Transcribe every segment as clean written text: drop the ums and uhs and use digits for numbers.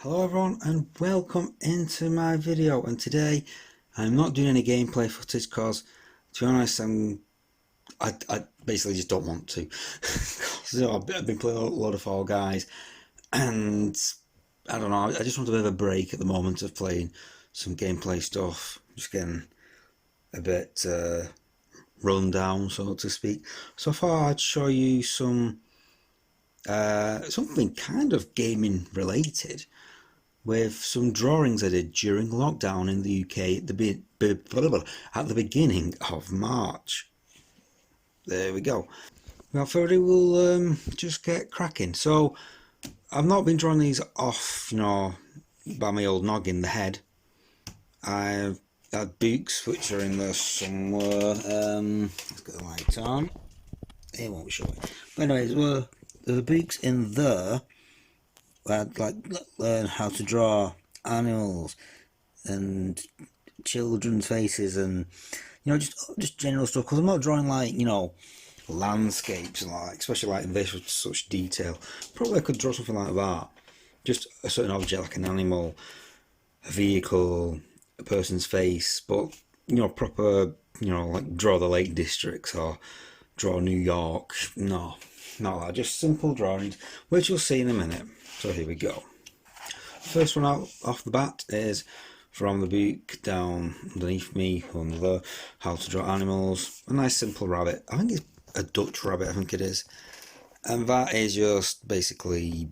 Hello everyone and welcome into my video, and today I'm not doing any gameplay footage because, to be honest, I basically just don't want to. So I've been playing a lot of Fall Guys and I don't know, I just want a bit of a break at the moment of playing some gameplay stuff, just getting a bit run down, so to speak. So I thought I'd show you something kind of gaming related, with some drawings I did during lockdown in the UK at the beginning of March. There we go. Without further ado, we'll just get cracking. So, I've not been drawing these off, by my old noggin, the head. I've had books which are in there somewhere. Let's get the light on. It won't show it. But anyways, there are books in there. I'd like learn how to draw animals and children's faces, and just general stuff, because I'm not drawing like landscapes and like, especially like this with such detail. Probably I could draw something like that, just a certain object like an animal, a vehicle, a person's face, but proper, like draw the Lake Districts or draw New York. No, not that, just simple drawings, which you'll see in a minute. So here we go. First one out off the bat is from the book down underneath me on the How to Draw Animals. A nice simple rabbit. I think it's a Dutch rabbit, I think it is. And that is just basically,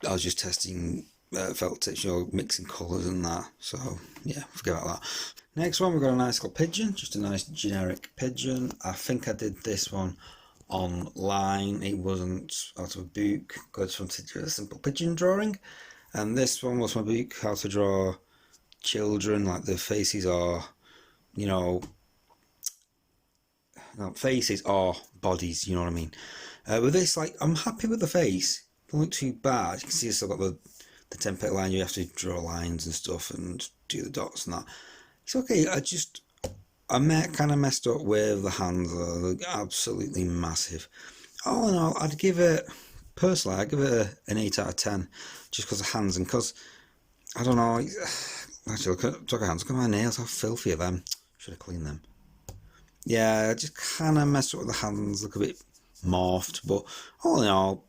I was just testing felt tips, mixing colours and that. So yeah, forget about that. Next one, we've got a nice little pigeon, just a nice generic pigeon. I think I did this one online. It wasn't out of a book. I just wanted to do a simple pigeon drawing, and this one was my book, How to Draw Children, like the faces are, no, faces are bodies, you know what I mean. With this, like, I'm happy with the face. It don't look too bad. You can see it's still got the template line. You have to draw lines and stuff and do the dots and that. It's okay. I kind of messed up with the hands. They look absolutely massive. All in all, I'd give it, personally, I'd give it an 8 out of 10, just because of the hands, and because, I don't know, actually, look at hands, look at my nails, how filthy are them. Should have cleaned them. Yeah, I just kind of messed up with the hands, look a bit morphed, but all in all,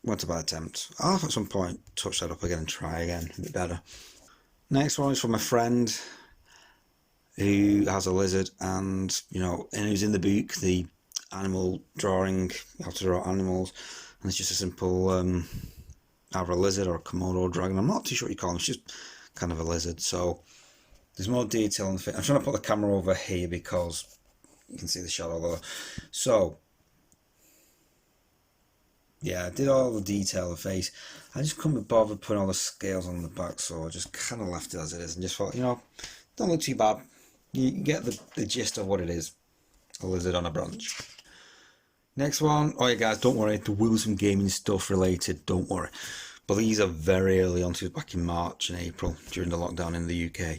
went a bad attempt. I'll have at some point touch that up again and try again, a bit better. Next one is from a friend who has a lizard, and and who's in the book, the animal drawing, how to draw animals, and it's just a simple either a lizard or a Komodo dragon. I'm not too sure what you call them. It's just kind of a lizard. So there's more detail in the thing. I'm trying to put the camera over here because you can see the shadow there. So yeah, I did all the detail of the face. I just couldn't be bothered putting all the scales on the back, so I just kind of left it as it is and just thought, don't look too bad. You get the gist of what it is. A lizard on a branch. Next one. Oh yeah, guys, don't worry. There will be some gaming stuff related. Don't worry. But these are very early on, so back in March and April during the lockdown in the UK.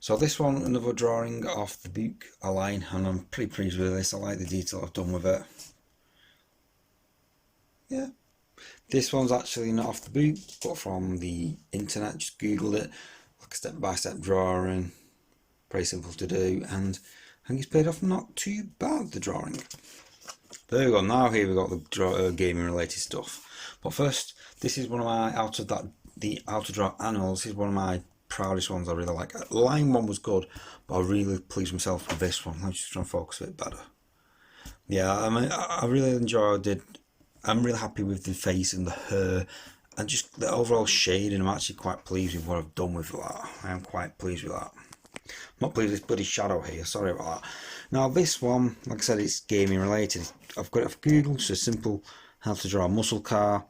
So this one, another drawing off the book, a line, and I'm pretty pleased with this. I like the detail I've done with it. Yeah. This one's actually not off the book, but from the internet. Just googled it, like a step-by-step drawing. Very simple to do, and I think it's paid off not too bad, the drawing. There we go. Now here we got the gaming related stuff. But first, this is one of my, out of that, the How to Draw Animals, this is one of my proudest ones. I really like. Line one was good, but I really pleased myself with this one. I'm just trying to focus a bit better. Yeah, I really enjoyed it. I'm really happy with the face and the hair and just the overall shading. I'm actually quite pleased with what I've done with that. I am quite pleased with that. I'm not pleased with this bloody shadow here, sorry about that. Now this one, like I said, it's gaming related. I've got it off Google, just a simple how to draw a muscle car,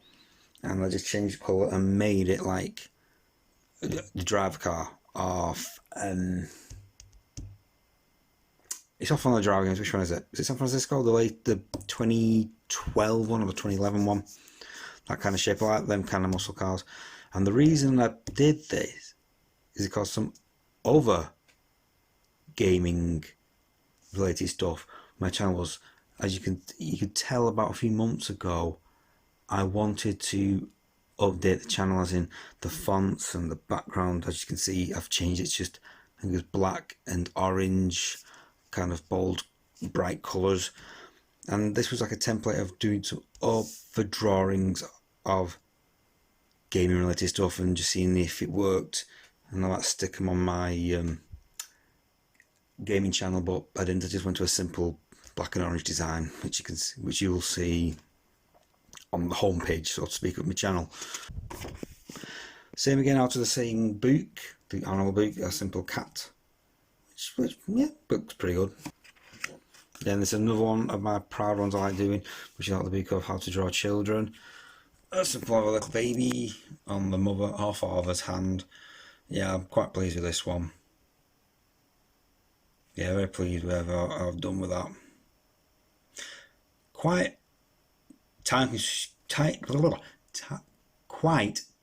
and I just changed the colour and made it like the driver car of it's off on the driver games. Which one is it? Is it San Francisco? The 2012 one or the 2011 one? That kind of shape, I like them kind of muscle cars. And the reason I did this is because some other gaming related stuff, my channel was, as you could tell, about a few months ago, I wanted to update the channel, as in the fonts and the background. As you can see, I've changed it. It's just, I think it's black and orange, kind of bold, bright colours. And this was like a template of doing some other drawings of gaming related stuff and just seeing if it worked. And I like to stick them on my gaming channel, but I didn't. I just went to a simple black and orange design, which you'll see on the home page, so to speak, of my channel. Same again out of the same book, the animal book, a simple cat, which yeah, looks pretty good. Then there's another one of my proud ones I like doing, which is out of the book of How to Draw Children. A simple of a little baby on the mother or father's hand. Yeah, I'm quite pleased with this one. Yeah, very pleased with how I've done with that. Quite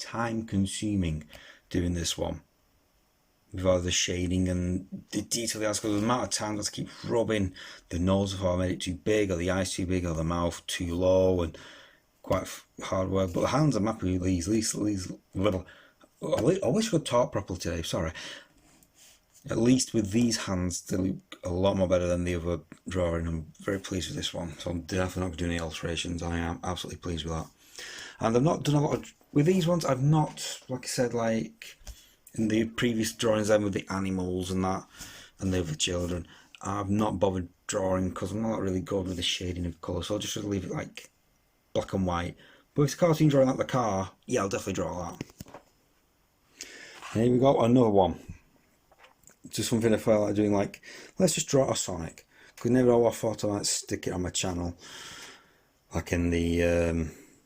time consuming doing this one with all the shading and the detail. Because the amount of times I have to keep rubbing the nose if I made it too big, or the eyes too big, or the mouth too low, and quite hard work. But the hands I'm happy with these little. I wish I could talk properly today, sorry. At least with these hands, they look a lot more better than the other drawing. I'm very pleased with this one. So I'm definitely not going to do any alterations. I am absolutely pleased with that. And I've not done a lot of... With these ones, I've not, like I said, like in the previous drawings then with the animals and that, and the other children, I've not bothered drawing because I'm not really good with the shading of colour. So I'll just leave it like black and white. But if it's a cartoon drawing like the car, yeah, I'll definitely draw that. And here we go, another one. Just something I felt like doing, like, let's just draw a Sonic. Because never I thought I might stick it on my channel, like in the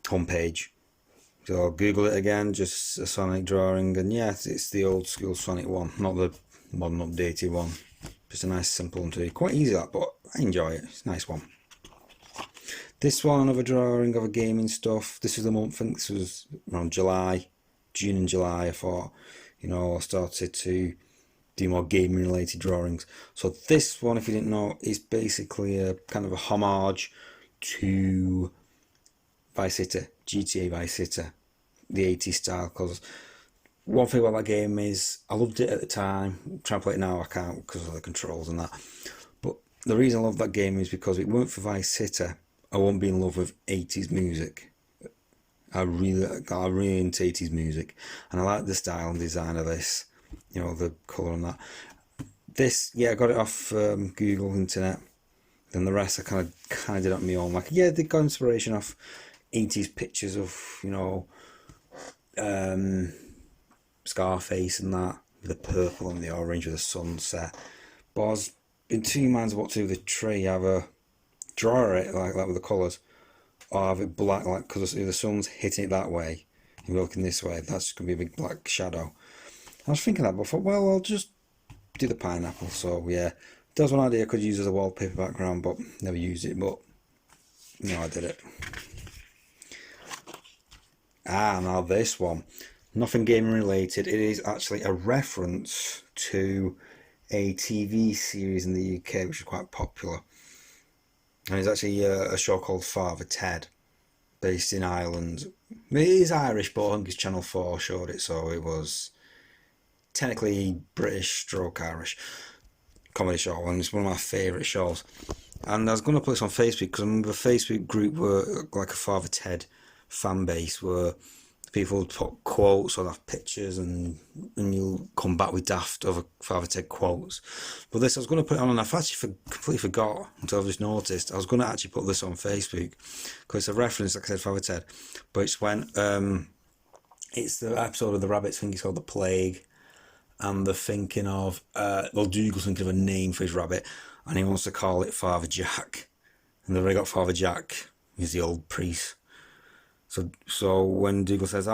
homepage. So I'll Google it again, just a Sonic drawing, and yeah, it's the old school Sonic one, not the modern updated one. Just a nice simple one to do. Quite easy that, but I enjoy it. It's a nice one. This one, another drawing of a gaming stuff. This is the month, I think this was around June and July. I thought, you know, I started to do more gaming related drawings. So this one, if you didn't know, is basically a kind of a homage to Vice City, GTA Vice City, the 80s style. Because one thing about that game is, I loved it at the time. Trying to play it now, I can't because of the controls and that. But the reason I love that game is because if it weren't for Vice City, I wouldn't be in love with 80s music. I really into 80s music, and I like the style and design of this. You know, the colour and that. This, yeah, I got it off Google Internet. Then the rest I kind of did it on my own. Like, yeah, they got inspiration off 80s pictures of, you know, Scarface and that, with the purple and the orange with the sunset. But I was in two minds of what to do with the tree. Either draw it like that with the colours, or have it black, like, because if the sun's hitting it that way and we're looking this way, that's going to be a big black shadow. I was thinking that, but I thought, well, I'll just do the pineapple. So yeah, that was one idea I could use as a wallpaper background, but never used it. But no, I did it. Now this one, nothing gaming related. It is actually a reference to a TV series in the UK which is quite popular, and it's actually a show called Father Ted, based in Ireland. It is Irish, but I think it's Channel 4 showed it, so it was technically British stroke Irish comedy show, and it's one of my favourite shows. And I was going to put this on Facebook because I remember a Facebook group were like a Father Ted fan base where people would put quotes or have pictures, and you'll come back with daft other Father Ted quotes. But this I was going to put it on, and I've actually completely forgot until I've just noticed. I was going to actually put this on Facebook because it's a reference, like I said, Father Ted, but it's when it's the episode of the rabbits thing. It's called The Plague. And they're thinking of, Dougal's thinking of a name for his rabbit, and he wants to call it Father Jack. And they've already got Father Jack, he's the old priest. So when Dougal says,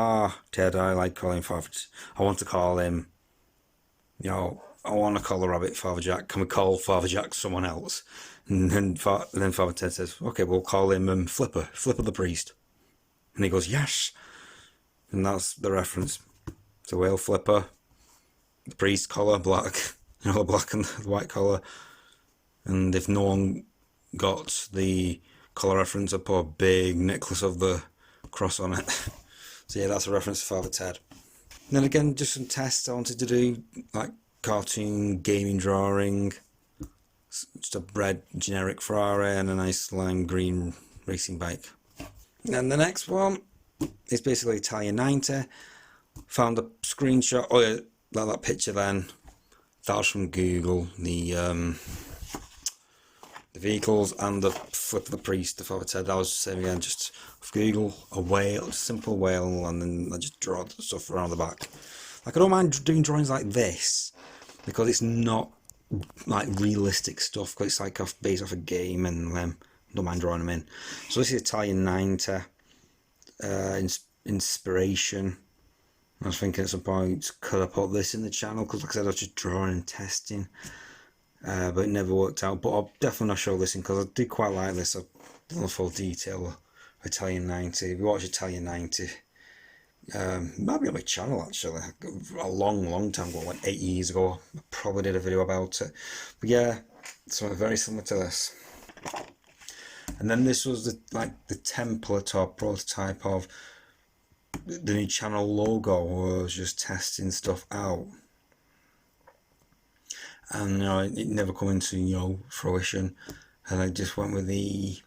Ted, I like calling Father, I want to call him, you know, I want to call the rabbit Father Jack, can we call Father Jack someone else? And then Father Ted says, okay, we'll call him Flipper the priest. And he goes, yes. And that's the reference. So whale Flipper, the priest collar, black, you know, the black and the white collar. And if no one got the collar reference, I put a big necklace of the cross on it. So yeah, that's a reference to Father Ted. And then again, just some tests I wanted to do, like cartoon gaming drawing, just a red generic Ferrari and a nice lime green racing bike. And the next one is basically Italian 90. Found a screenshot, oh yeah, that picture then. That was from Google, the vehicles and the Flip of the Priest, the Father Ted. That was the same again, just off Google, a whale, simple whale, and then I just draw the stuff around the back. Like, I don't mind doing drawings like this, because it's not like realistic stuff, because it's like based off a game, and don't mind drawing them in. So this is Italian 90, inspiration. I was thinking at some point, could I put this in the channel? Because like I said, I was just drawing and testing, but it never worked out. But I'll definitely not show this in, because I do quite like this. I've done a full detail of Italian 90. If you watch Italian 90, might be on my channel actually, a long time ago, like 8 years ago. I probably did a video about it. But yeah, something very similar to this. And then this was the template or prototype of the new channel logo. I was just testing stuff out, and it never come into fruition, and I just went with the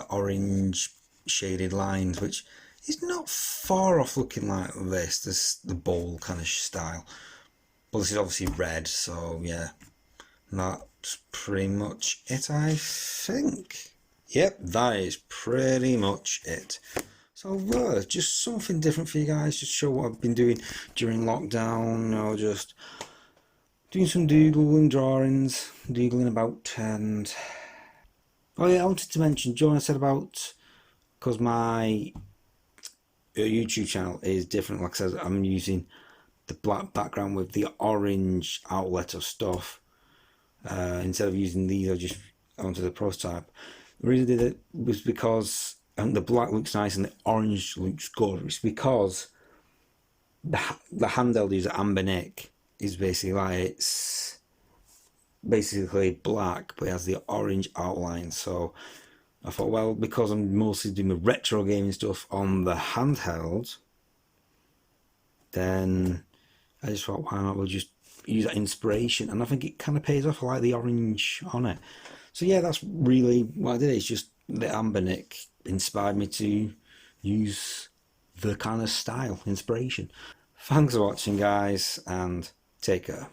orange shaded lines, which is not far off looking like this the bowl kind of style, but this is obviously red, so yeah, that's pretty much it, I think. Yep, that is pretty much it. So just something different for you guys, just show what I've been doing during lockdown, just doing some doodling drawings, doodling about. And oh yeah, I wanted to mention, John, I said about, because my YouTube channel is different, like I said, I'm using the black background with the orange outlet of stuff. Instead of using these, I just onto the prototype. The reason I did it was because the black looks nice and the orange looks good. It's because the handheld user Amber Nick is basically like, it's basically black, but it has the orange outline. So I thought, well, because I'm mostly doing the retro gaming stuff on the handheld, then I just thought, why not? We'll just use that inspiration, and I think it kind of pays off. I like the orange on it. So yeah, that's really what I did. It's just the Amber Nick inspired me to use the kind of style, inspiration. Thanks for watching, guys, and take care.